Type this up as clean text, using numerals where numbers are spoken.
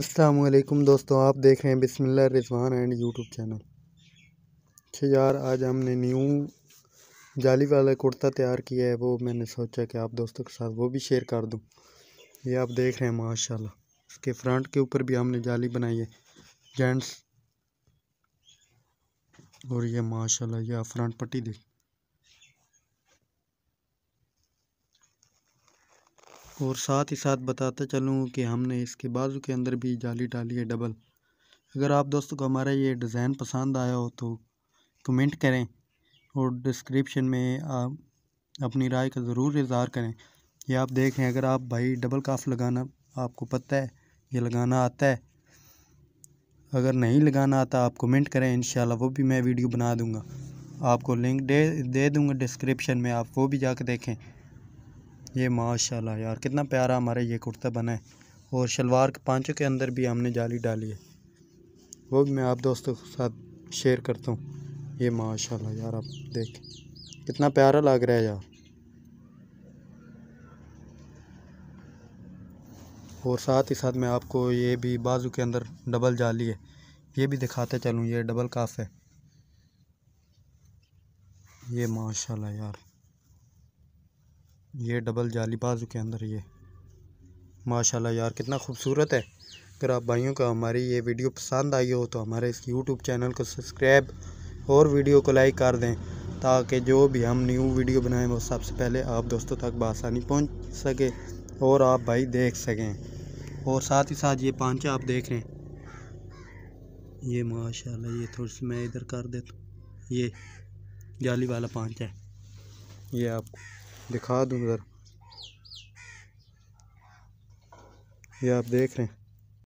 अस्सलामुअलैकुम दोस्तों, आप देख रहे हैं बिस्मिल्लाह रिजवान एंड यूट्यूब चैनल। अच्छा यार, आज हमने न्यू जाली वाला कुर्ता तैयार किया है। वो मैंने सोचा कि आप दोस्तों के साथ वो भी शेयर कर दूं। ये आप देख रहे हैं माशाल्लाह, इसके फ्रंट के ऊपर भी हमने जाली बनाई है जेंट्स। और ये माशाल्लाह, ये आप फ्रंट पट्टी देख। और साथ ही साथ बताता चलूँ कि हमने इसके बाजू के अंदर भी जाली डाली है डबल। अगर आप दोस्तों को हमारा ये डिज़ाइन पसंद आया हो तो कमेंट करें और डिस्क्रिप्शन में आप अपनी राय का ज़रूर इज़हार करें। ये आप देख रहे हैं, अगर आप भाई डबल काफ लगाना आपको पता है, ये लगाना आता है, अगर नहीं लगाना आता आप कमेंट करें, इंशाल्लाह वो भी मैं वीडियो बना दूंगा। आपको लिंक दे दूंगा डिस्क्रिप्शन में, आप वो भी जाकर देखें। ये माशाल्लाह यार, कितना प्यारा हमारा ये कुर्ता बना है। और शलवार के पांचों के अंदर भी हमने जाली डाली है, वो भी मैं आप दोस्तों के साथ शेयर करता हूँ। ये माशाल्लाह यार, आप देखें कितना प्यारा लग रहा है यार। और साथ ही साथ मैं आपको ये भी बाजू के अंदर डबल जाली है, ये भी दिखाते चलूँ। ये डबल काफ है, ये माशाल्लाह यार, ये डबल जाली बाजू के अंदर, ये माशाल्लाह यार कितना खूबसूरत है। अगर आप भाइयों को हमारी ये वीडियो पसंद आई हो तो हमारे इस यूट्यूब चैनल को सब्सक्राइब और वीडियो को लाइक कर दें, ताकि जो भी हम न्यू वीडियो बनाएं वो सबसे पहले आप दोस्तों तक बआसानी पहुंच सके और आप भाई देख सकें। और साथ ही साथ ये पांचा आप देख रहे हैं, ये माशाल्लाह, ये थोड़ी सी मैं इधर कर देता हूँ। ये जाली वाला पांचा है, ये आपको दिखा दूँ इधर, ये आप देख रहे हैं।